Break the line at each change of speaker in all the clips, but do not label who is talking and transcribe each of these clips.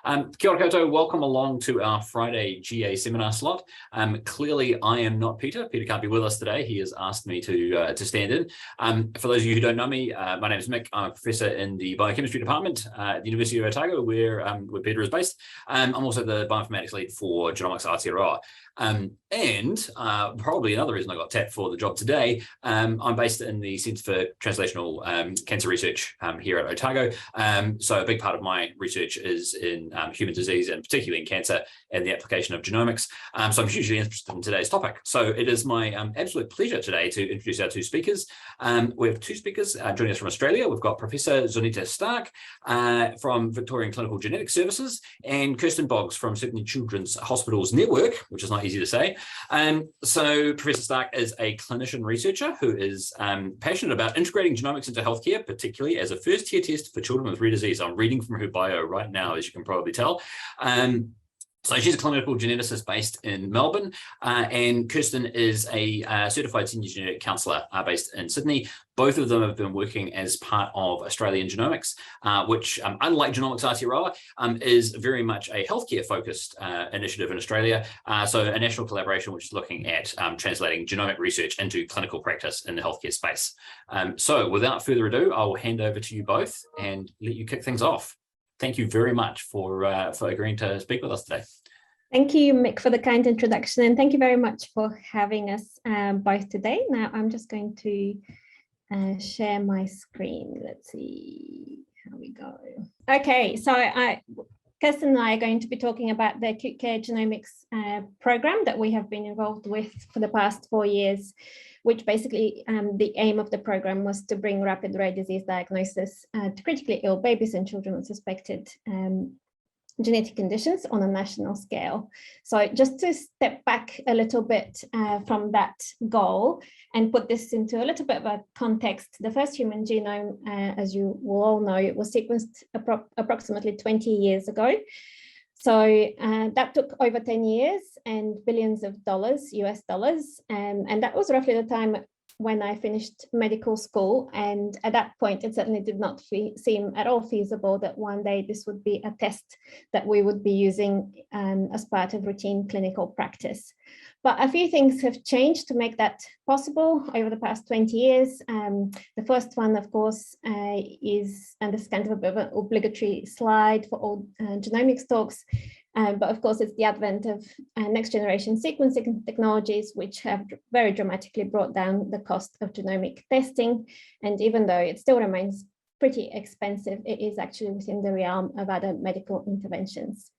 Kia ora koutou, welcome along to our Friday GA seminar slot. Clearly, I am not Peter. Peter can't be with us today. He has asked me to stand in. For those of you who don't know me, my name is Mick. I'm a professor in the biochemistry department at the University of Otago, where Peter is based. I'm also the bioinformatics lead for Genomics Aotearoa. And probably another reason I got tapped for the job today, I'm based in the Centre for Translational Cancer Research here at Otago. So a big part of my research is in human disease, and particularly in cancer and the application of genomics. So I'm hugely interested in today's topic. So it is my absolute pleasure today to introduce our two speakers. We have two speakers joining us from Australia. We've got Professor Zornitza Stark from Victorian Clinical Genetics Services and Kirsten Boggs from Sydney Children's Hospitals Network, which is not easy to say. So Professor Stark is a clinician-researcher who is passionate about integrating genomics into healthcare, particularly as a first-tier test for children with rare disease. I'm reading from her bio right now, as you can probably tell. So she's a clinical geneticist based in Melbourne, and Kirsten is a certified senior genetic counsellor based in Sydney. Both of them have been working as part of Australian Genomics, which, unlike Genomics Aotearoa, is very much a healthcare-focused initiative in Australia. So a national collaboration which is looking at translating genomic research into clinical practice in the healthcare space. So without further ado, I'll hand over to you both and let you kick things off. Thank you very much for agreeing to speak with us today.
Thank you, Mick, for the kind introduction, and thank you very much for having us both today. Now, I'm just going to share my screen. Let's see how we go. Okay, so Kirsten and I are going to be talking about the Acute Care Genomics program that we have been involved with for the past 4 years, which basically the aim of the program was to bring rapid rare disease diagnosis to critically ill babies and children with suspected genetic conditions on a national scale. So just to step back a little bit from that goal and put this into a little bit of a context, the first human genome, as you will all know, it was sequenced approximately 20 years ago. So that took over 10 years and billions of dollars, US dollars. And that was roughly the time when I finished medical school. And at that point, it certainly did not seem at all feasible that one day this would be a test that we would be using as part of routine clinical practice. But a few things have changed to make that possible over the past 20 years. The first one, of course, is, and this is kind of a bit of an obligatory slide for all genomics talks, but of course, it's the advent of next generation sequencing technologies, which have very dramatically brought down the cost of genomic testing. And even though it still remains pretty expensive, it is actually within the realm of other medical interventions.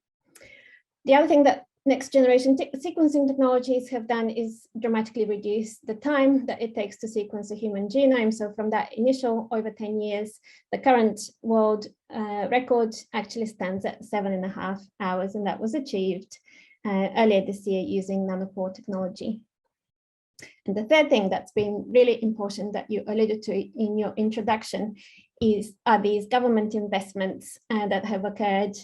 The other thing that next generation sequencing technologies have done is dramatically reduce the time that it takes to sequence a human genome. So from that initial over 10 years, the current world record actually stands at 7.5 hours, and that was achieved earlier this year using nanopore technology. And the third thing that's been really important that you alluded to in your introduction are these government investments that have occurred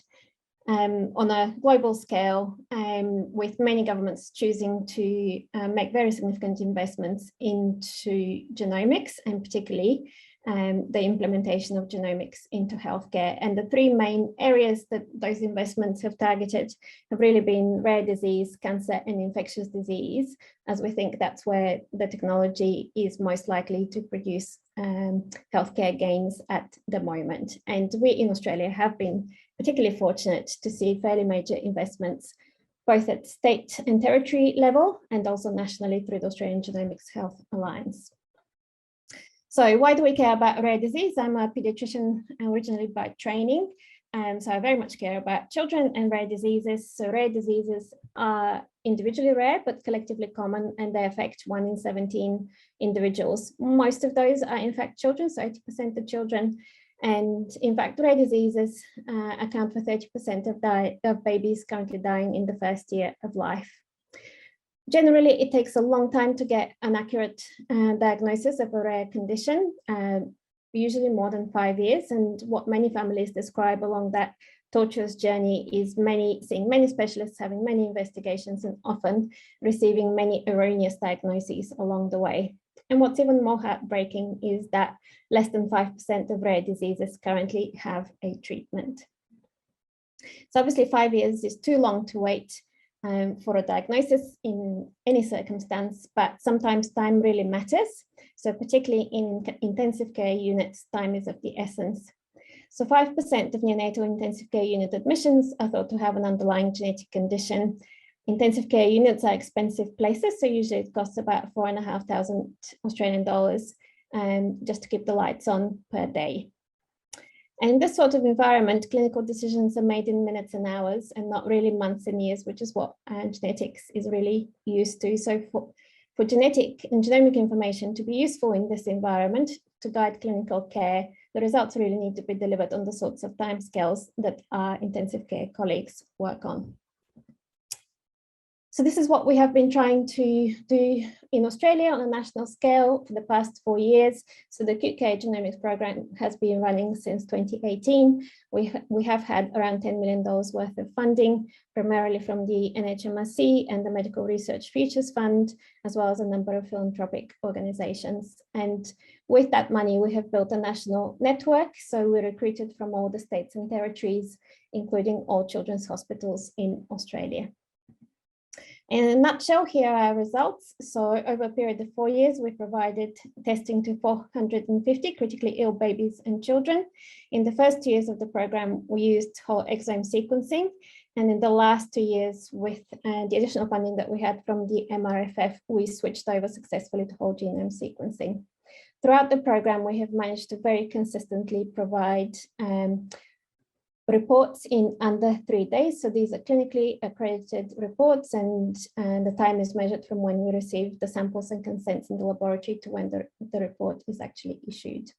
on a global scale, with many governments choosing to make very significant investments into genomics, and particularly the implementation of genomics into healthcare. And the three main areas that those investments have targeted have really been rare disease, cancer, and infectious disease, as we think that's where the technology is most likely to produce healthcare gains at the moment. And we in Australia have been particularly fortunate to see fairly major investments, both at state and territory level, and also nationally through the Australian Genomics Health Alliance. So why do we care about rare disease? I'm a pediatrician originally by training, so I very much care about children and rare diseases. So rare diseases are individually rare, but collectively common, and they affect 1 in 17 individuals. Most of those are in fact children, so 80% of children. And in fact, rare diseases account for 30% of babies currently dying in the first year of life. Generally, it takes a long time to get an accurate diagnosis of a rare condition, usually more than 5 years. And what many families describe along that tortuous journey is seeing many specialists, having many investigations, and often receiving many erroneous diagnoses along the way. And what's even more heartbreaking is that less than 5% of rare diseases currently have a treatment. So obviously 5 years is too long to wait for a diagnosis in any circumstance, but sometimes time really matters. So particularly in intensive care units, time is of the essence. So 5% of neonatal intensive care unit admissions are thought to have an underlying genetic condition. Intensive care units are expensive places, so usually it costs about 4,500 Australian dollars just to keep the lights on per day. And in this sort of environment, clinical decisions are made in minutes and hours and not really months and years, which is what genetics is really used to. So for genetic and genomic information to be useful in this environment to guide clinical care, the results really need to be delivered on the sorts of timescales that our intensive care colleagues work on. So this is what we have been trying to do in Australia on a national scale for the past 4 years. So the Acute Care Genomics program has been running since 2018. We have had around $10 million worth of funding, primarily from the NHMRC and the Medical Research Futures Fund, as well as a number of philanthropic organizations. And with that money, we have built a national network. So we recruited from all the states and territories, including all children's hospitals in Australia. In a nutshell, here are our results. So over a period of 4 years, we provided testing to 450 critically ill babies and children. In the first 2 years of the program, we used whole exome sequencing. And in the last 2 years, with the additional funding that we had from the MRFF, we switched over successfully to whole genome sequencing. Throughout the program, we have managed to very consistently provide reports in under 3 days. So these are clinically accredited reports, and the time is measured from when we receive the samples and consents in the laboratory to when the report is actually issued.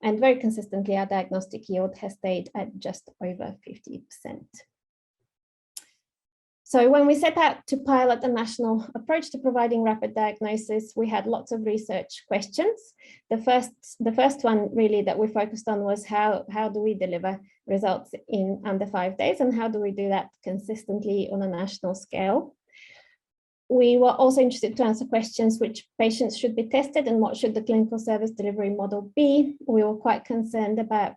And very consistently, our diagnostic yield has stayed at just over 50%. So when we set out to pilot a national approach to providing rapid diagnosis, we had lots of research questions. The first one really that we focused on was how do we deliver results in under 5 days, and how do we do that consistently on a national scale? We were also interested to answer questions which patients should be tested and what should the clinical service delivery model be. We were quite concerned about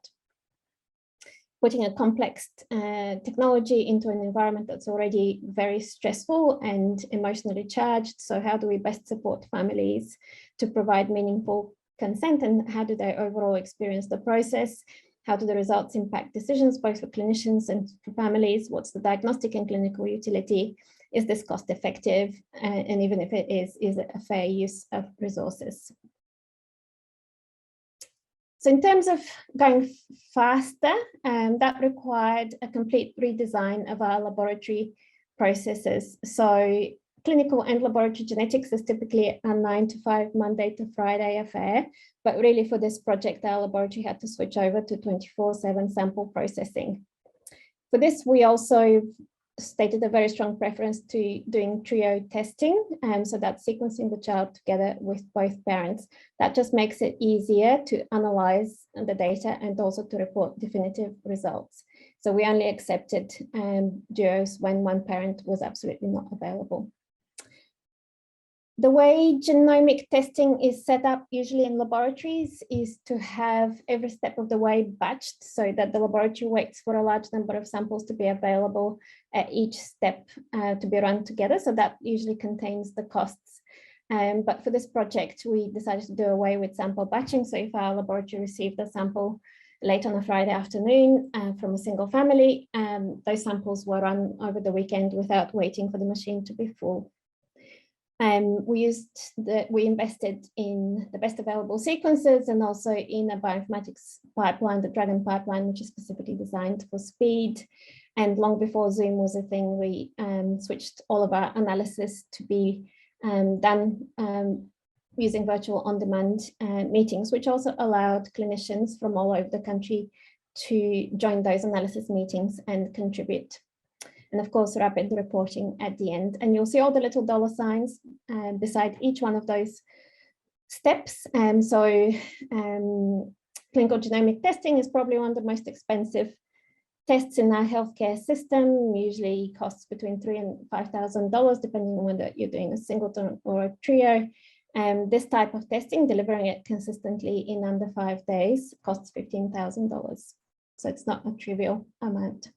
putting a complex technology into an environment that's already very stressful and emotionally charged. So how do we best support families to provide meaningful consent, and how do they overall experience the process? How do the results impact decisions, both for clinicians and for families? What's the diagnostic and clinical utility? Is this cost effective? And even if it is it a fair use of resources? So in terms of going faster, that required a complete redesign of our laboratory processes. So clinical and laboratory genetics is typically a 9 to 5, Monday to Friday affair. But really for this project, our laboratory had to switch over to 24/7 sample processing. For this, we also stated a very strong preference to doing trio testing. So that's sequencing the child together with both parents. That just makes it easier to analyze the data and also to report definitive results. So we only accepted duos when one parent was absolutely not available. The way genomic testing is set up usually in laboratories is to have every step of the way batched, so that the laboratory waits for a large number of samples to be available at each step to be run together. So that usually contains the costs. But for this project, we decided to do away with sample batching. So if our laboratory received a sample late on a Friday afternoon from a single family, those samples were run over the weekend without waiting for the machine to be full. We invested in the best available sequences and also in a bioinformatics pipeline, the Dragon pipeline, which is specifically designed for speed. And long before Zoom was a thing, we switched all of our analysis to be done using virtual on-demand meetings, which also allowed clinicians from all over the country to join those analysis meetings and contribute. And of course, rapid reporting at the end. And you'll see all the little dollar signs beside each one of those steps. So clinical genomic testing is probably one of the most expensive tests in our healthcare system. Usually costs between $3,000 and $5,000, depending on whether you're doing a singleton or a trio. This type of testing, delivering it consistently in under 5 days, costs $15,000. So it's not a trivial amount.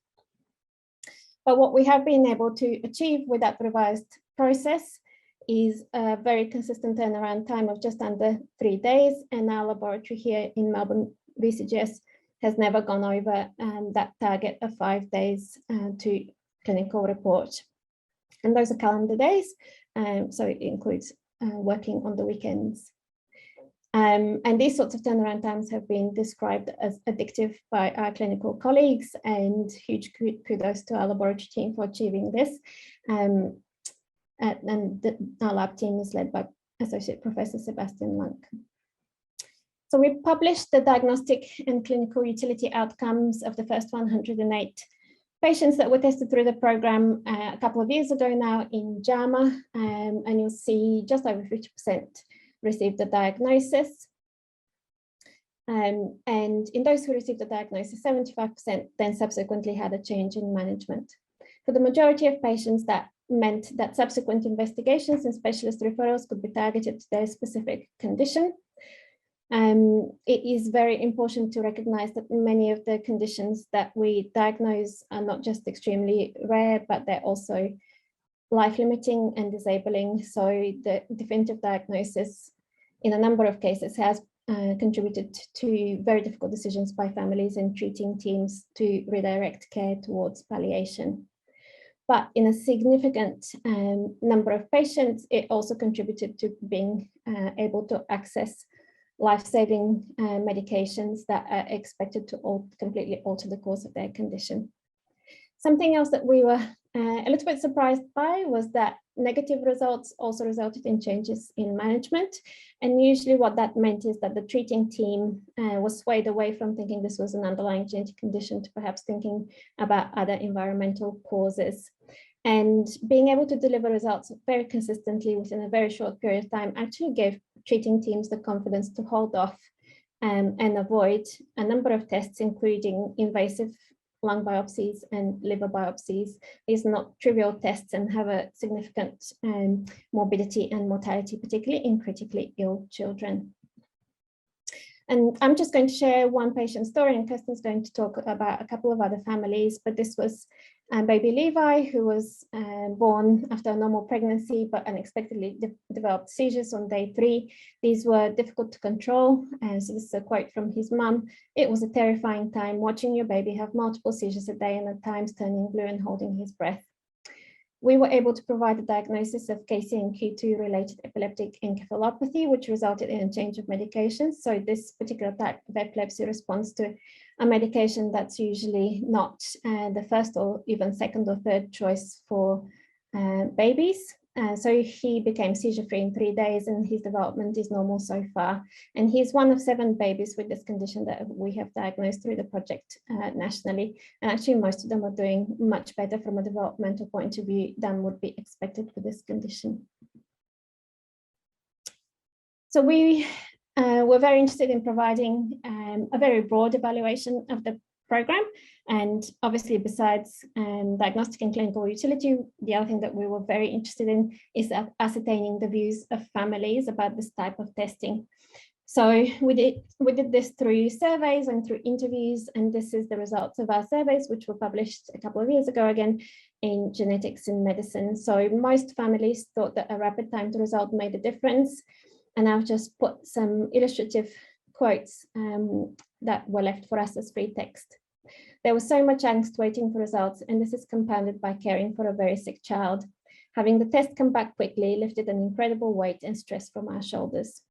But what we have been able to achieve with that revised process is a very consistent turnaround time of just under 3 days. And our laboratory here in Melbourne, BCGS, has never gone over that target of 5 days to clinical report. And those are calendar days, so it includes working on the weekends. And these sorts of turnaround times have been described as addictive by our clinical colleagues, and huge kudos to our laboratory team for achieving this. And our lab team is led by Associate Professor Sebastian Lank. So we published the diagnostic and clinical utility outcomes of the first 108 patients that were tested through the program a couple of years ago now in JAMA, and you'll see just over 50% received the diagnosis. And in those who received the diagnosis, 75% then subsequently had a change in management. For the majority of patients, that meant that subsequent investigations and specialist referrals could be targeted to their specific condition. It is very important to recognize that many of the conditions that we diagnose are not just extremely rare, but they're also life-limiting and disabling. So the definitive diagnosis in a number of cases has contributed to very difficult decisions by families and treating teams to redirect care towards palliation. But in a significant number of patients, it also contributed to being able to access life-saving medications that are expected to completely alter the course of their condition. Something else that we were a little bit surprised by was that negative results also resulted in changes in management. And usually what that meant is that the treating team was swayed away from thinking this was an underlying genetic condition to perhaps thinking about other environmental causes. And being able to deliver results very consistently within a very short period of time actually gave treating teams the confidence to hold off and avoid a number of tests, including invasive lung biopsies and liver biopsies. These are not trivial tests and have a significant morbidity and mortality, particularly in critically ill children. And I'm just going to share one patient story, and Kirsten's going to talk about a couple of other families, but this was baby Levi, who was born after a normal pregnancy, but unexpectedly developed seizures on day 3. These were difficult to control. So this is a quote from his mum. "It was a terrifying time watching your baby have multiple seizures a day and at times turning blue and holding his breath." We were able to provide a diagnosis of KCNQ2 related epileptic encephalopathy, which resulted in a change of medications. So this particular type of epilepsy responds to a medication that's usually not the first or even second or third choice for babies. So he became seizure-free in 3 days, and his development is normal so far. And he's one of 7 babies with this condition that we have diagnosed through the project nationally. And actually most of them are doing much better from a developmental point of view than would be expected for this condition. So we were very interested in providing a very broad evaluation of the program. And obviously, besides diagnostic and clinical utility, the other thing that we were very interested in is ascertaining the views of families about this type of testing. So we did this through surveys and through interviews, and this is the results of our surveys, which were published a couple of years ago again in Genetics in Medicine. So most families thought that a rapid time to result made a difference. And I've just put some illustrative quotes that were left for us as free text. "There was so much angst waiting for results, and this is compounded by caring for a very sick child. Having the test come back quickly lifted an incredible weight and stress from our shoulders.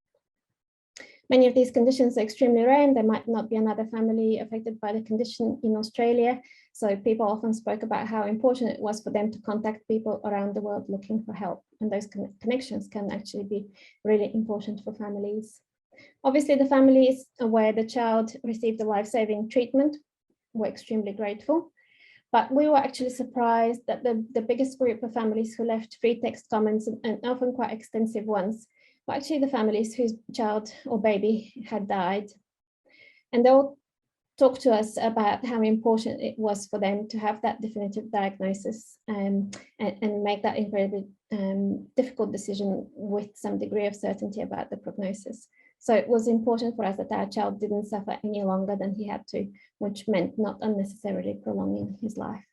Many of these conditions are extremely rare, and there might not be another family affected by the condition in Australia. So people often spoke about how important it was for them to contact people around the world looking for help. And those connections can actually be really important for families. Obviously, the families where the child received a life-saving treatment were extremely grateful. But we were actually surprised that the biggest group of families who left free text comments, and often quite extensive ones, were actually the families whose child or baby had died. And they all talked to us about how important it was for them to have that definitive diagnosis and make that incredibly difficult decision with some degree of certainty about the prognosis. So it was important for us that our child didn't suffer any longer than he had to, which meant not unnecessarily prolonging his life.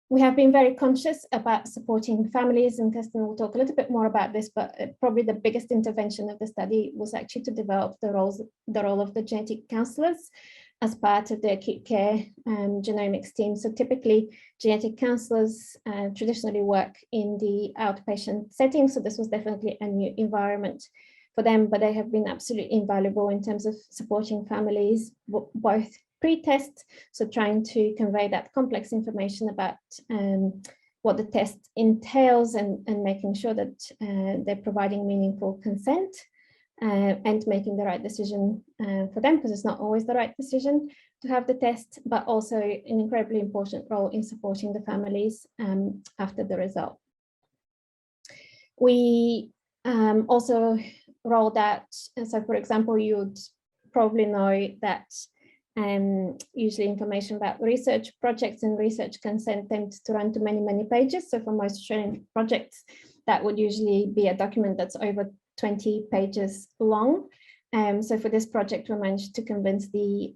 We have been very conscious about supporting families, and Kirsten will talk a little bit more about this, but probably the biggest intervention of the study was actually to develop the role of the genetic counsellors as part of the acute care genomics team. So typically, genetic counsellors traditionally work in the outpatient setting, so this was definitely a new environment for them, but they have been absolutely invaluable in terms of supporting families, both pre-test, so trying to convey that complex information about what the test entails and making sure that they're providing meaningful consent and making the right decision for them, because it's not always the right decision to have the test, but also an incredibly important role in supporting the families after the result. We also rolled out, so for example, you'd probably know that usually information about research projects and research consent tends to run to many, many pages. So for most Australian projects, that would usually be a document that's over 20 pages long. So for this project, we managed to convince the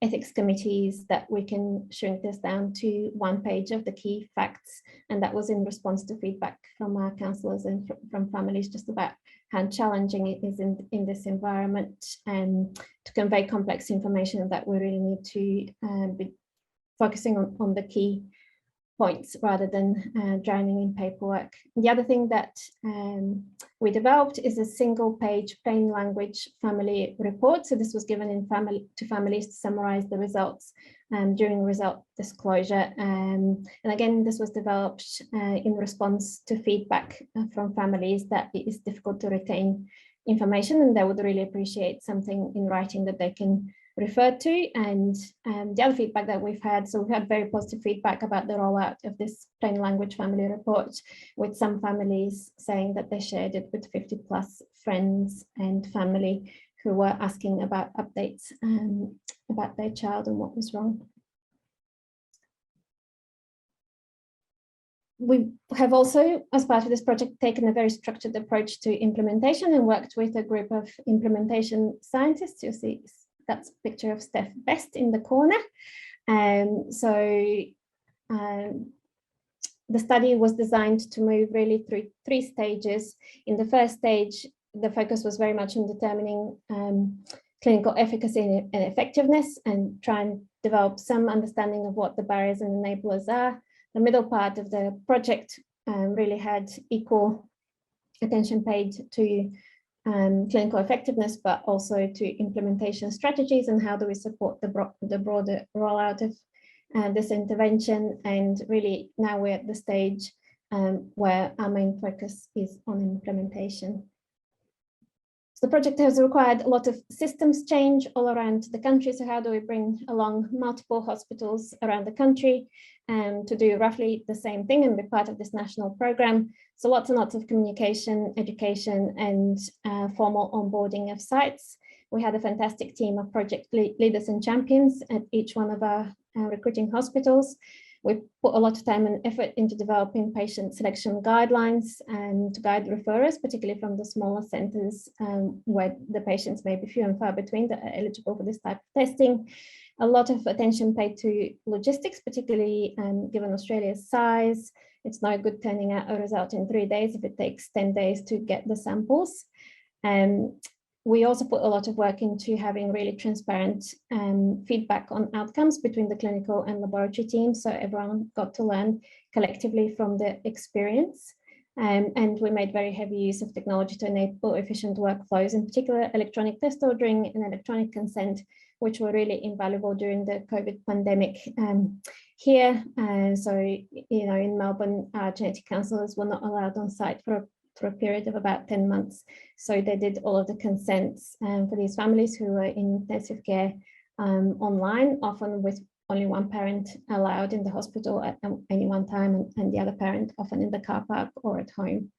ethics committees that we can shrink this down to 1 page of the key facts. And that was in response to feedback from our counsellors and from families just about how challenging it is in this environment and to convey complex information, that we really need to be focusing on the key points rather than drowning in paperwork. The other thing that we developed is a single-page plain language family report. So this was given to families to summarize the results during result disclosure. And again, this was developed in response to feedback from families that it is difficult to retain information, and they would really appreciate something in writing that they can refer to. And the other feedback that we've had, so we've had very positive feedback about the rollout of this plain language family report, with some families saying that they shared it with 50+ friends and family who were asking about updates about their child and what was wrong. We have also, as part of this project, taken a very structured approach to implementation and worked with a group of implementation scientists. You'll see that's a picture of Steph Best in the corner. The study was designed to move really through 3 stages. In the first stage, the focus was very much on determining clinical efficacy and effectiveness and try and develop some understanding of what the barriers and enablers are. The middle part of the project really had equal attention paid to clinical effectiveness, but also to implementation strategies and how do we support the broader rollout of this intervention. And really now we're at the stage where our main focus is on implementation. So the project has required a lot of systems change all around the country. So how do we bring along multiple hospitals around the country to do roughly the same thing and be part of this national program? So lots and lots of communication, education, and formal onboarding of sites. We had a fantastic team of project leaders and champions at each one of our recruiting hospitals. We put a lot of time and effort into developing patient selection guidelines and to guide referrers, particularly from the smaller centres where the patients may be few and far between that are eligible for this type of testing. A lot of attention paid to logistics, particularly given Australia's size. It's no good turning out a result in 3 days if it takes 10 days to get the samples. We also put a lot of work into having really transparent feedback on outcomes between the clinical and laboratory teams, so everyone got to learn collectively from the experience. And we made very heavy use of technology to enable efficient workflows, in particular electronic test ordering and electronic consent, which were really invaluable during the COVID pandemic here. So, you know, in Melbourne, our genetic counsellors were not allowed on site for a period of about 10 months. So they did all of the consents for these families who were in intensive care online, often with only one parent allowed in the hospital at any one time, and the other parent often in the car park or at home.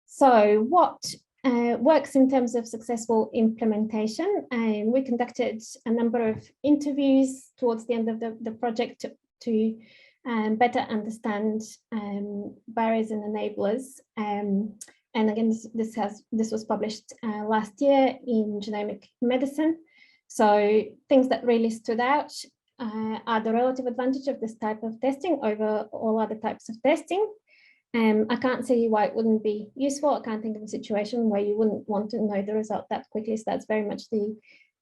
So what works in terms of successful implementation? We conducted a number of interviews towards the end of the project to better understand barriers and enablers. And again, this was published last year in Genomic Medicine. So things that really stood out are the relative advantage of this type of testing over all other types of testing. I can't see why it wouldn't be useful. I can't think of a situation where you wouldn't want to know the result that quickly. So that's very much the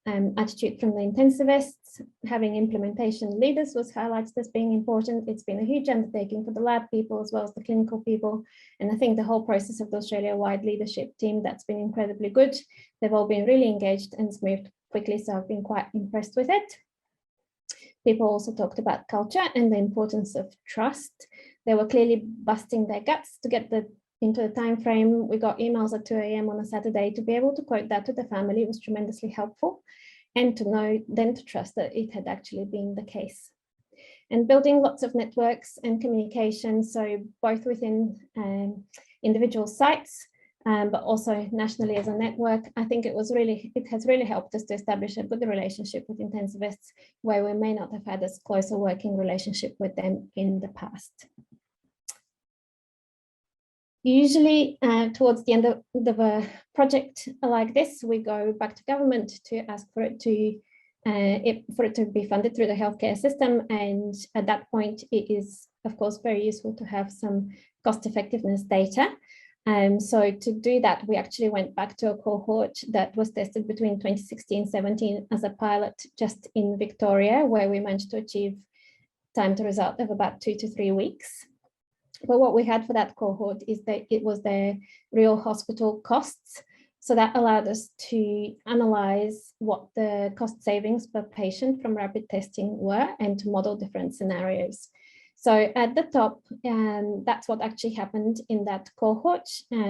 attitude from the intensivists. Having implementation leaders was highlighted as being important. It's been a huge undertaking for the lab people as well as the clinical people. And I think the whole process of the Australia-wide leadership team, that's been incredibly good. They've all been really engaged and it's moved quickly. So I've been quite impressed with it. People also talked about culture and the importance of trust. They were clearly busting their guts to get into the time frame. We got emails at 2 a.m. on a Saturday. To be able to quote that to the family was tremendously helpful, and to know, then to trust that it had actually been the case. And building lots of networks and communication, so both within individual sites, but also nationally as a network. I think it has really helped us to establish a good relationship with intensivists where we may not have had as close a working relationship with them in the past. Usually towards the end of a project like this, we go back to government to ask for it to be funded through the healthcare system. And at that point, it is, of course, very useful to have some cost effectiveness data. So to do that, we actually went back to a cohort that was tested between 2016-17 as a pilot just in Victoria, where we managed to achieve time to result of about 2 to 3 weeks. But what we had for that cohort is that it was the real hospital costs. So that allowed us to analyze what the cost savings per patient from rapid testing were and to model different scenarios. So at the top, that's what actually happened in that cohort.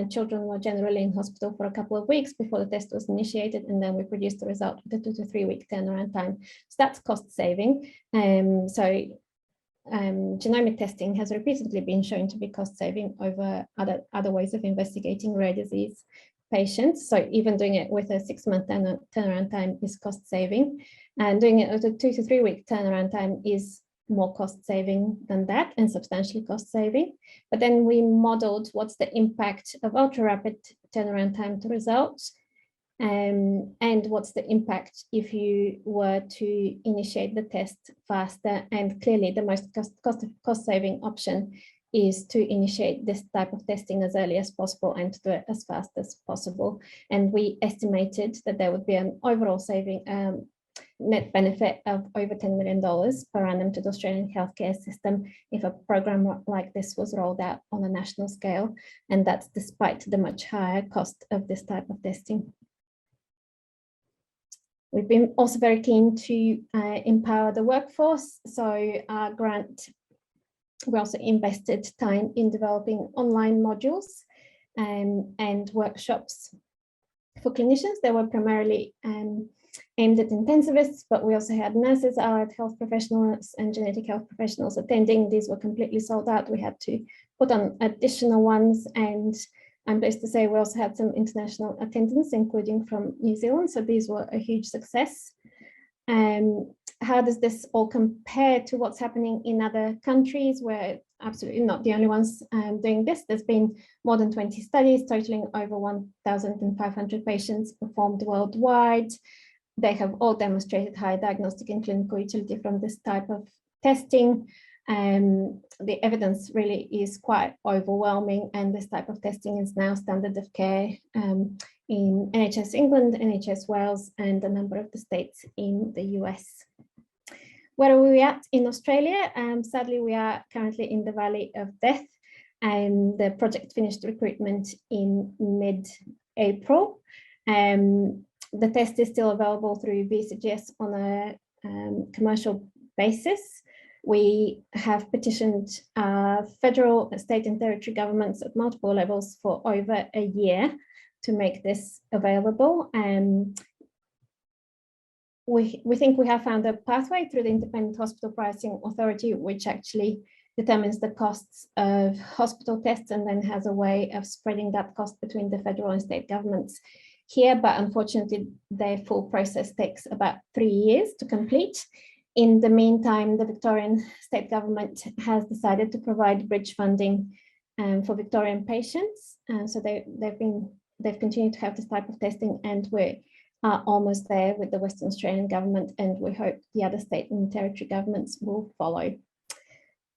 Children were generally in hospital for a couple of weeks before the test was initiated, and then we produced the result with a 2 to 3 week turnaround time. So that's cost saving. Genomic testing has repeatedly been shown to be cost saving over other ways of investigating rare disease patients. So even doing it with a 6-month turnaround time is cost saving, and doing it with a 2 to 3 week turnaround time is more cost saving than that, and substantially cost saving. But then we modeled what's the impact of ultra rapid turnaround time to results, and what's the impact if you were to initiate the test faster. And clearly the most cost saving option is to initiate this type of testing as early as possible and to do it as fast as possible. And we estimated that there would be an overall saving net benefit of over $10 million per annum to the Australian healthcare system if a program like this was rolled out on a national scale. And that's despite the much higher cost of this type of testing. We've been also very keen to empower the workforce. So our grant, we also invested time in developing online modules and workshops for clinicians. They were primarily aimed at intensivists, but we also had nurses, allied health professionals and genetic health professionals attending. These were completely sold out. We had to put on additional ones, and I'm pleased to say we also had some international attendance, including from New Zealand. So these were a huge success. How does this all compare to what's happening in other countries? We're absolutely not the only ones doing this. There's been more than 20 studies totaling over 1,500 patients performed worldwide. They have all demonstrated high diagnostic and clinical utility from this type of testing. The evidence really is quite overwhelming, and this type of testing is now standard of care in NHS England, NHS Wales, and a number of the states in the US. Where are we at in Australia? Sadly, we are currently in the Valley of Death, and the project finished recruitment in mid-April. The test is still available through BCGS on a commercial basis. We have petitioned federal, state and territory governments at multiple levels for over a year to make this available. We think we have found a pathway through the Independent Hospital Pricing Authority, which actually determines the costs of hospital tests and then has a way of spreading that cost between the federal and state governments here. But unfortunately, the full process takes about 3 years to complete. In the meantime, the Victorian state government has decided to provide bridge funding for Victorian patients. So they've continued to have this type of testing, and we're are almost there with the Western Australian government, and we hope the other state and territory governments will follow.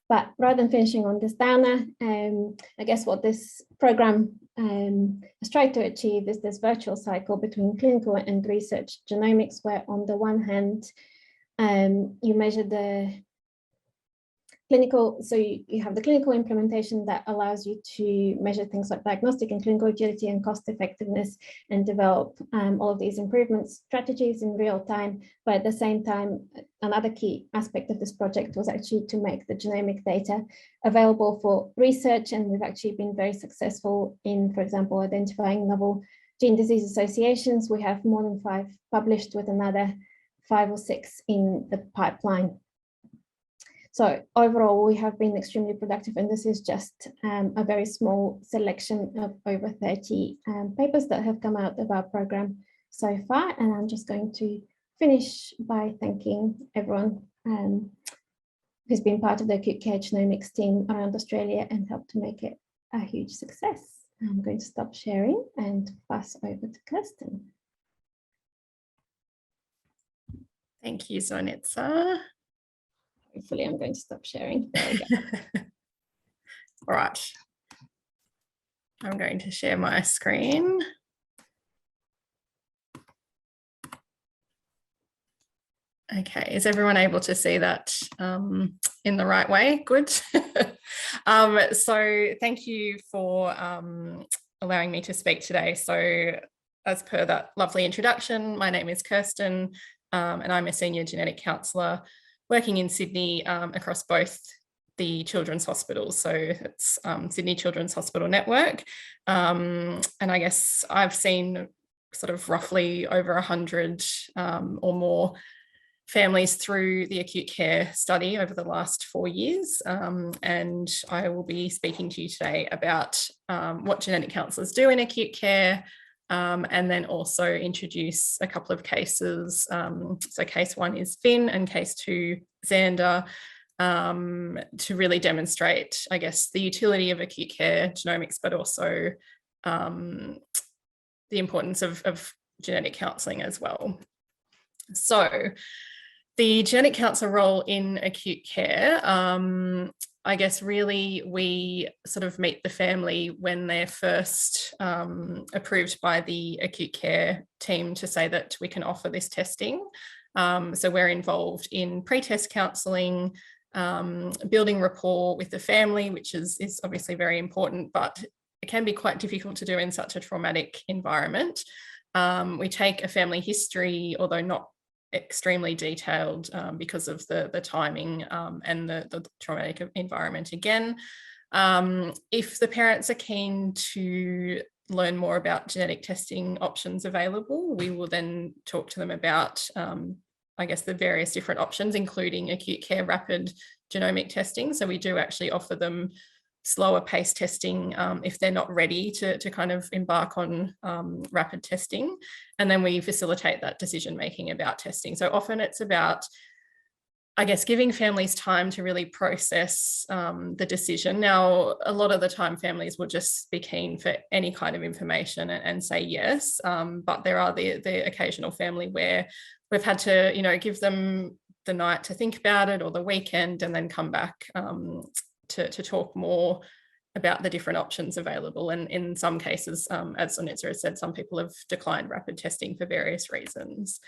But rather than finishing on this downer, I guess what this program has tried to achieve is this virtual cycle between clinical and research genomics, where on the one hand, you measure the clinical, so you have the clinical implementation that allows you to measure things like diagnostic and clinical utility and cost effectiveness, and develop all of these improvement strategies in real time. But at the same time, another key aspect of this project was actually to make the genomic data available for research. And we've actually been very successful in, for example, identifying novel gene disease associations. We have more than 5 published, with another 5 or 6 in the pipeline. So overall, we have been extremely productive, and this is just a very small selection of over 30 papers that have come out of our program so far. And I'm just going to finish by thanking everyone who's been part of the Acute Care Genomics team around Australia and helped to make it a huge success. I'm going to stop sharing and pass over to Kirsten.
Thank you, Zornitza.
Hopefully I'm going to stop sharing. There we go.
All right. I'm going to share my screen. Okay, is everyone able to see that in the right way? Good. So thank you for allowing me to speak today. So as per that lovely introduction, my name is Kirsten, and I'm a Senior Genetic Counsellor working in Sydney across both the children's hospitals. So it's Sydney Children's Hospital Network. And I guess I've seen sort of roughly over 100 or more families through the acute care study over the last 4 years. And I will be speaking to you today about what genetic counsellors do in acute care, and then also introduce a couple of cases. So case 1 is Finn and case 2 Xander, to really demonstrate, I guess, the utility of acute care genomics, but also the importance of genetic counselling as well. So the genetic counsellor role in acute care, I guess really we sort of meet the family when they're first approved by the acute care team to say that we can offer this testing. So we're involved in pre-test counselling, building rapport with the family, which is obviously very important, but it can be quite difficult to do in such a traumatic environment. We take a family history, although not extremely detailed because of the timing and the traumatic environment again. If the parents are keen to learn more about genetic testing options available, we will then talk to them about, I guess, the various different options, including acute care rapid genomic testing. So we do actually offer them slower pace testing if they're not ready to kind of embark on rapid testing. And then we facilitate that decision making about testing. So often it's about, I guess, giving families time to really process the decision. Now, a lot of the time families will just be keen for any kind of information and say yes, but there are the occasional family where we've had to, you know, give them the night to think about it or the weekend and then come back to talk more about the different options available. And in some cases, as Zornitza has said, some people have declined rapid testing for various reasons.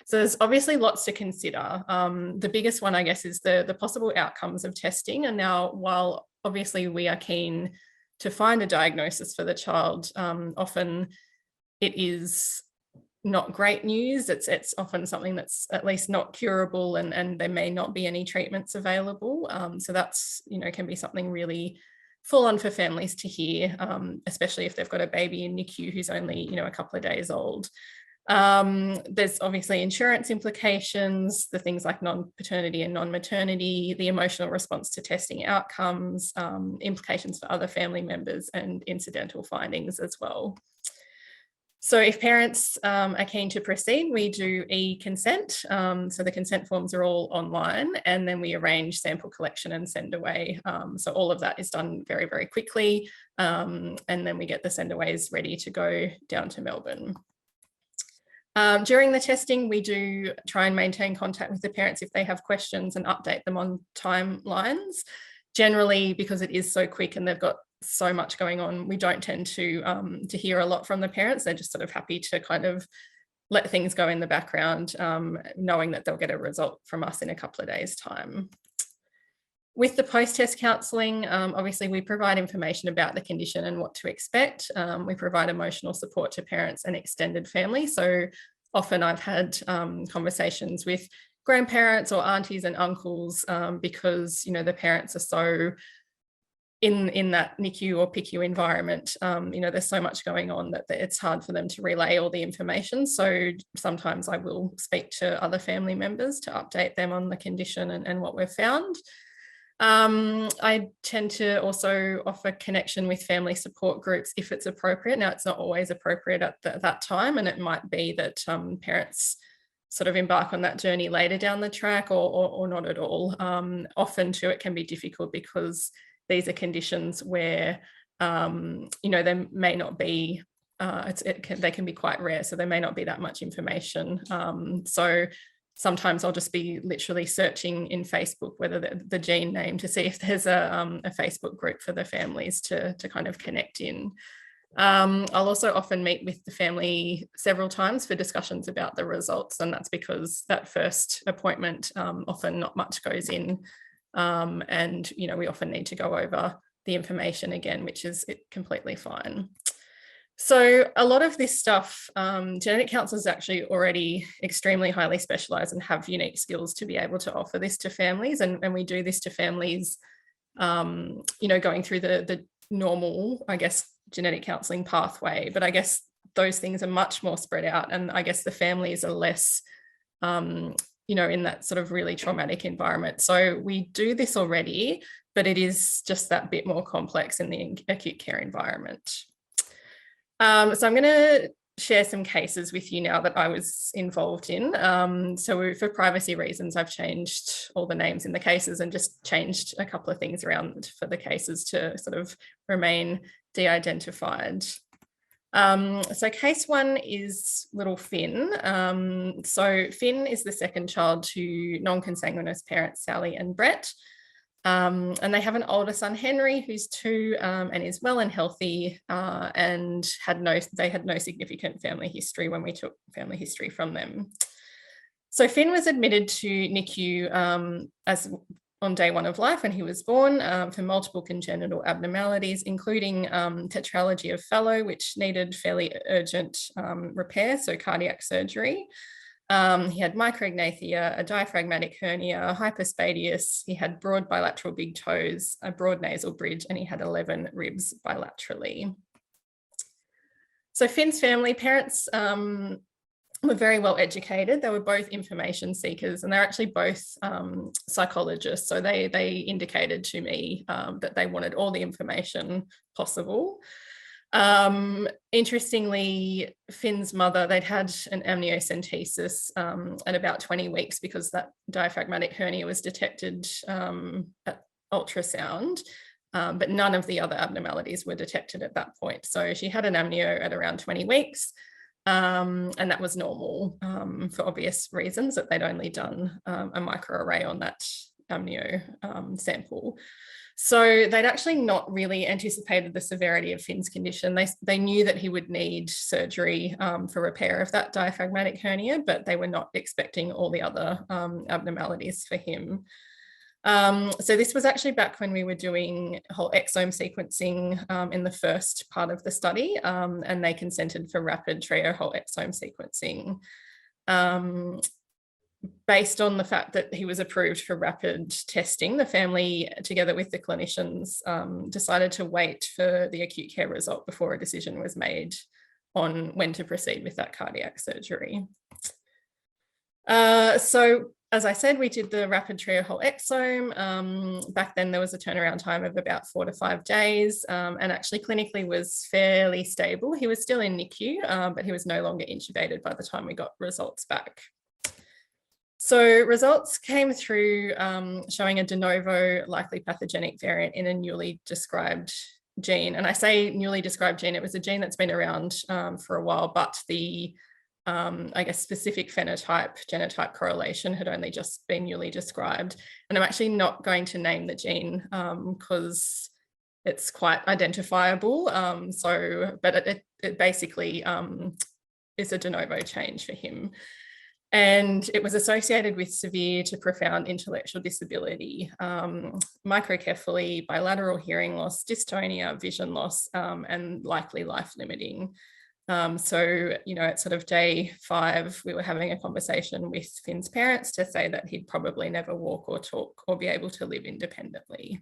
So there's obviously lots to consider. The biggest one, I guess, is the possible outcomes of testing. And now, while obviously we are keen to find a diagnosis for the child, often it is not great news. It's often something that's at least not curable, and there may not be any treatments available. So that's, you know, can be something really full on for families to hear, especially if they've got a baby in NICU who's only, you know, a couple of days old. There's obviously insurance implications, the things like non-paternity and non-maternity, the emotional response to testing outcomes, implications for other family members, and incidental findings as well. So if parents are keen to proceed, we do e-consent. So the consent forms are all online, and then we arrange sample collection and send away. So all of that is done very, very quickly. And then we get the send aways ready to go down to Melbourne. During the testing, we do try and maintain contact with the parents if they have questions and update them on timelines. Generally, because it is so quick and they've got so much going on, we don't tend to hear a lot from the parents. They're just sort of happy to kind of let things go in the background, knowing that they'll get a result from us in a couple of days' time. With the post-test counselling, obviously we provide information about the condition and what to expect. We provide emotional support to parents and extended family. So often I've had conversations with grandparents or aunties and uncles because, you know, the parents are so in that NICU or PICU environment, you know, there's so much going on that it's hard for them to relay all the information. So sometimes I will speak to other family members to update them on the condition and what we've found. I tend to also offer connection with family support groups if it's appropriate. Now, it's not always appropriate at that time, and it might be that parents sort of embark on that journey later down the track or not at all. Often too, it can be difficult because these are conditions where, you know, there may not be, they can be quite rare, so there may not be that much information. So sometimes I'll just be literally searching in Facebook whether the gene name to see if there's a Facebook group for the families to kind of connect in. I'll also often meet with the family several times for discussions about the results, and that's because that first appointment often not much goes in, and you know, we often need to go over the information again, which is completely fine. So a lot of this stuff, genetic counsellors actually already extremely highly specialised and have unique skills to be able to offer this to families. And we do this to families, you know, going through the normal, I guess, genetic counselling pathway. But I guess those things are much more spread out. And I guess the families are less, you know, in that sort of really traumatic environment. So we do this already, but it is just that bit more complex in the acute care environment. So I'm going to share some cases with you now that I was involved in. So for privacy reasons, I've changed all the names in the cases and just changed a couple of things around for the cases to sort of remain de-identified. So case one is little Finn. So Finn is the second child to non-consanguineous parents, Sally and Brett. And they have an older son, Henry, who's 2 and is well and healthy, and they had no significant family history when we took family history from them. So Finn was admitted to NICU as on day 1 of life when he was born for multiple congenital abnormalities, including tetralogy of Fallot, which needed fairly urgent repair, so cardiac surgery. He had micrognathia, a diaphragmatic hernia, hypospadias. He had broad bilateral big toes, a broad nasal bridge, and he had 11 ribs bilaterally. So Finn's family parents were very well educated. They were both information seekers, and they're actually both psychologists. So they indicated to me that they wanted all the information possible. Interestingly, Finn's mother, they'd had an amniocentesis at about 20 weeks because that diaphragmatic hernia was detected at ultrasound, but none of the other abnormalities were detected at that point. So she had an amnio at around 20 weeks, and that was normal for obvious reasons, that they'd only done a microarray on that amnio sample. So they'd actually not really anticipated the severity of Finn's condition. They knew that he would need surgery for repair of that diaphragmatic hernia, but they were not expecting all the other abnormalities for him. So this was actually back when we were doing whole exome sequencing in the first part of the study, and they consented for rapid trio whole exome sequencing. Based on the fact that he was approved for rapid testing, the family, together with the clinicians, decided to wait for the acute care result before a decision was made on when to proceed with that cardiac surgery. So, as I said, we did the rapid trio whole exome. Back then, there was a turnaround time of about 4 to 5 days, and actually clinically was fairly stable. He was still in NICU, but he was no longer intubated by the time we got results back. So results came through showing a de novo likely pathogenic variant in a newly described gene. And I say newly described gene, it was a gene that's been around for a while, but the I guess, specific phenotype-genotype correlation had only just been newly described. And I'm actually not going to name the gene because it's quite identifiable. But it basically is a de novo change for him. And it was associated with severe to profound intellectual disability, microcephaly, bilateral hearing loss, dystonia, vision loss, and likely life limiting. So, you know, at sort of day 5, we were having a conversation with Finn's parents to say that he'd probably never walk or talk or be able to live independently.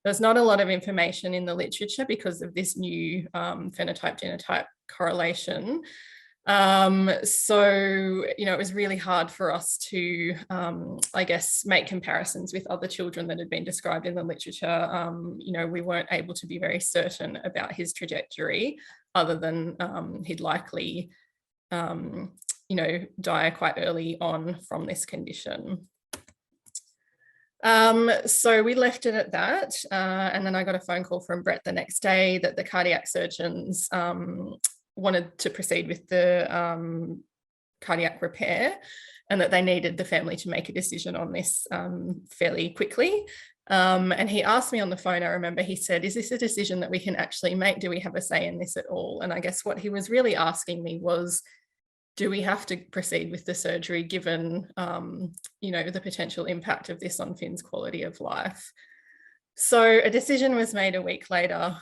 There's not a lot of information in the literature because of this new phenotype-genotype correlation. So, you know, it was really hard for us to, I guess, make comparisons with other children that had been described in the literature. You know, we weren't able to be very certain about his trajectory, other than he'd likely, you know, die quite early on from this condition. So we left it at that. And then I got a phone call from Brett the next day that the cardiac surgeons wanted to proceed with the cardiac repair, and that they needed the family to make a decision on this fairly quickly. And he asked me on the phone, I remember he said, is this a decision that we can actually make? Do we have a say in this at all? And I guess what he was really asking me was, do we have to proceed with the surgery given, you know, the potential impact of this on Finn's quality of life? So a decision was made a week later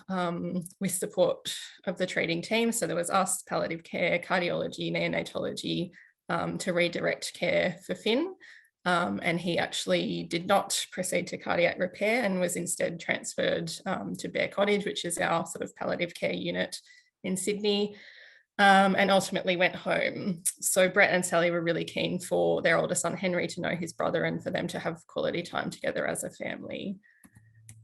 with support of the treating team. So there was us, palliative care, cardiology, neonatology to redirect care for Finn. And he actually did not proceed to cardiac repair and was instead transferred to Bear Cottage, which is our sort of palliative care unit in Sydney, and ultimately went home. So Brett and Sally were really keen for their older son, Henry, to know his brother and for them to have quality time together as a family.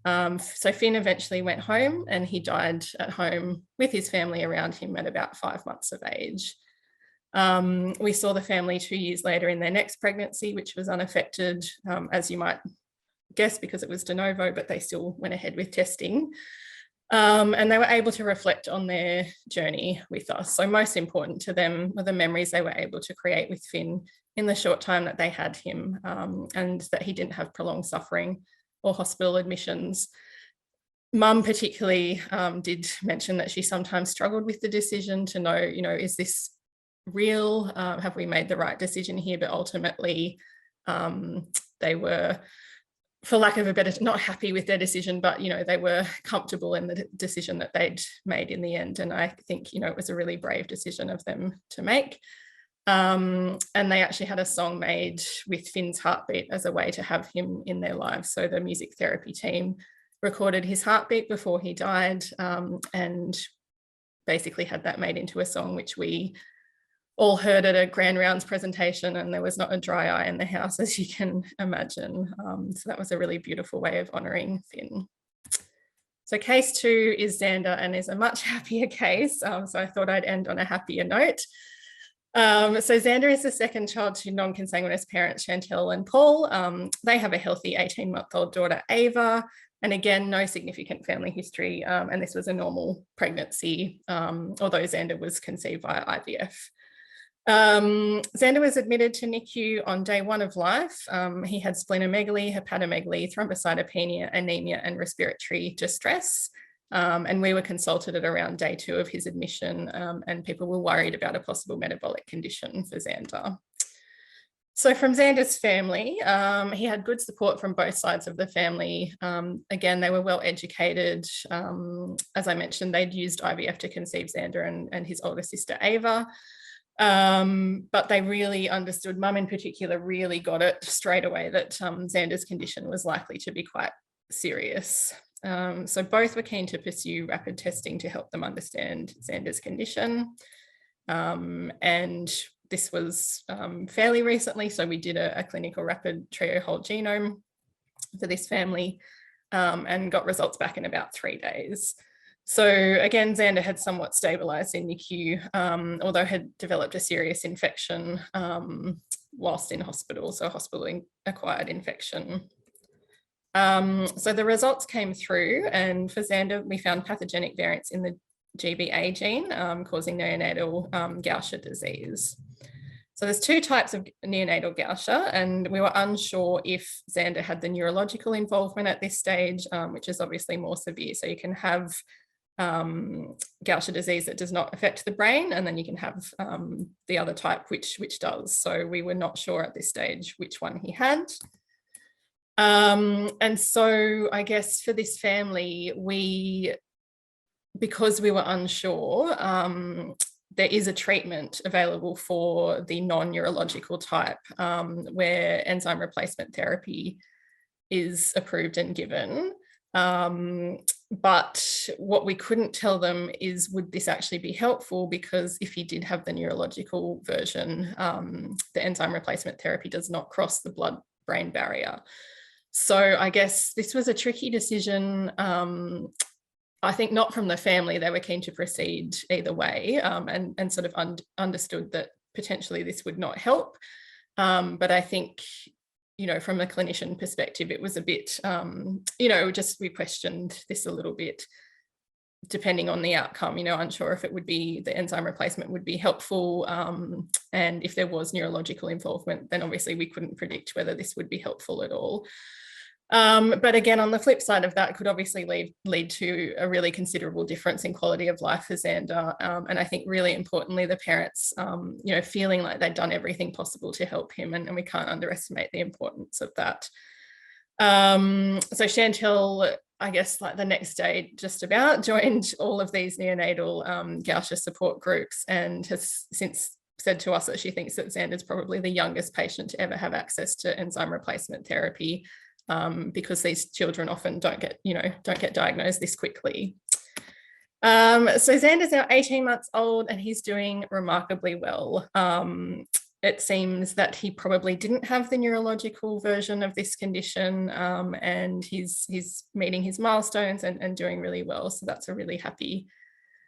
So Finn eventually went home and he died at home with his family around him at about 5 months of age. We saw the family 2 years later in their next pregnancy, which was unaffected, as you might guess, because it was de novo, but they still went ahead with testing. And they were able to reflect on their journey with us. So most important to them were the memories they were able to create with Finn in the short time that they had him, and that he didn't have prolonged suffering or hospital admissions. Mum particularly did mention that she sometimes struggled with the decision to know, you know, is this real? Have we made the right decision here? But ultimately, they were, for lack of a better, not happy with their decision, but, you know, they were comfortable in the decision that they'd made in the end. And I think, you know, it was a really brave decision of them to make. And they actually had a song made with Finn's heartbeat as a way to have him in their lives. So the music therapy team recorded his heartbeat before he died, and basically had that made into a song, which we all heard at a Grand Rounds presentation, and there was not a dry eye in the house, as you can imagine. So that was a really beautiful way of honouring Finn. So case 2 is Xander, and is a much happier case. So I thought I'd end on a happier note. So Xander is the second child to non-consanguineous parents, Chantel and Paul. They have a healthy 18-month-old daughter, Ava, and again, no significant family history. And this was a normal pregnancy, although Xander was conceived via IVF. Xander was admitted to NICU on day 1 of life. He had splenomegaly, hepatomegaly, thrombocytopenia, anemia, and respiratory distress. And we were consulted at around day 2 of his admission, and people were worried about a possible metabolic condition for Xander. So from Xander's family, he had good support from both sides of the family. Again, they were well educated. As I mentioned, they'd used IVF to conceive Xander and his older sister, Ava. But they really understood, Mum in particular really got it straight away that Xander's condition was likely to be quite serious. So both were keen to pursue rapid testing to help them understand Xander's condition. And this was fairly recently, so we did a clinical rapid trio whole genome for this family, and got results back in about 3 days. So again, Xander had somewhat stabilised in NICU, although had developed a serious infection whilst in hospital, so hospital-acquired infection. So the results came through, and for Xander, we found pathogenic variants in the GBA gene causing neonatal Gaucher disease. So there's two types of neonatal Gaucher, and we were unsure if Xander had the neurological involvement at this stage, which is obviously more severe. So you can have Gaucher disease that does not affect the brain, and then you can have the other type which does. So we were not sure at this stage which one he had. And so I guess for this family, because we were unsure, there is a treatment available for the non-neurological type where enzyme replacement therapy is approved and given. But what we couldn't tell them is, would this actually be helpful? Because if you did have the neurological version, the enzyme replacement therapy does not cross the blood-brain barrier. So I guess this was a tricky decision. I think not from the family, they were keen to proceed either way, and sort of understood that potentially this would not help. But I think, you know, from a clinician perspective, it was a bit, you know, just we questioned this a little bit, depending on the outcome, you know, unsure if it would be, the enzyme replacement would be helpful. And if there was neurological involvement, then obviously we couldn't predict whether this would be helpful at all. But again, on the flip side of that, could obviously lead to a really considerable difference in quality of life for Xander. And I think really importantly, the parents, you know, feeling like they'd done everything possible to help him, and we can't underestimate the importance of that. So Chantel, I guess like the next day just about, joined all of these neonatal Gaucher support groups, and has since said to us that she thinks that Xander's probably the youngest patient to ever have access to enzyme replacement therapy, because these children often don't get diagnosed this quickly. So Xander's now 18 months old and he's doing remarkably well. It seems that he probably didn't have the neurological version of this condition, and he's meeting his milestones and doing really well. So that's a really happy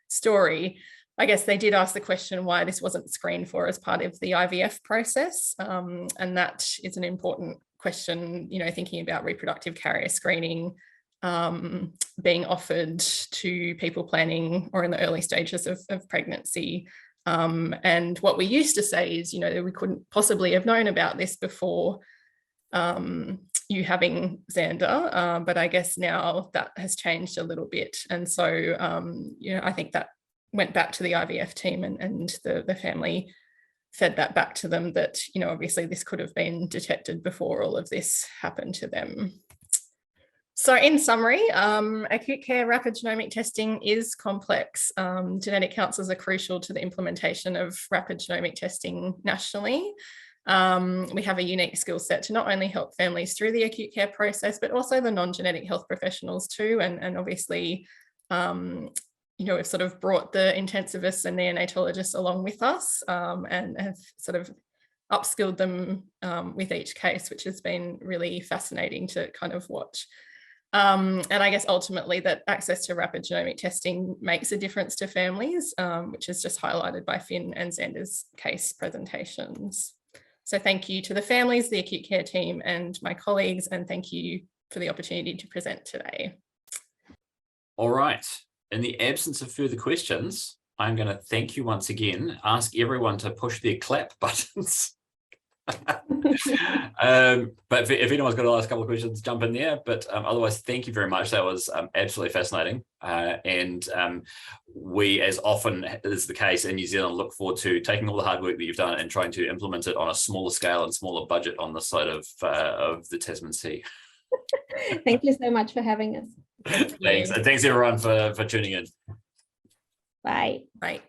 story. I guess they did ask the question why this wasn't screened for as part of the IVF process, and that is an important question, you know, thinking about reproductive carrier screening being offered to people planning or in the early stages of pregnancy. And what we used to say is, you know, that we couldn't possibly have known about this before you having Xander, but I guess now that has changed a little bit. And so, you know, I think that went back to the IVF team, and the family fed that back to them, that, you know, obviously this could have been detected before all of this happened to them. So in summary, acute care rapid genomic testing is complex. Genetic counsellors are crucial to the implementation of rapid genomic testing nationally. We have a unique skill set to not only help families through the acute care process, but also the non-genetic health professionals too. And obviously, you know, we've sort of brought the intensivists and neonatologists along with us, and have sort of upskilled them with each case, which has been really fascinating to kind of watch. And I guess ultimately that access to rapid genomic testing makes a difference to families, which is just highlighted by Finn and Xander's case presentations. So thank you to the families, the acute care team, and my colleagues, and thank you for the opportunity to present today.
All right. In the absence of further questions, I'm going to thank you once again, ask everyone to push their clap buttons. But if anyone's got the last couple of questions, jump in there. But otherwise, thank you very much. That was absolutely fascinating. And we, as often is the case in New Zealand, look forward to taking all the hard work that you've done and trying to implement it on a smaller scale and smaller budget on the side of the Tasman Sea.
Thank you so much for having us.
Thanks. And thanks everyone for tuning in.
Bye.
Bye.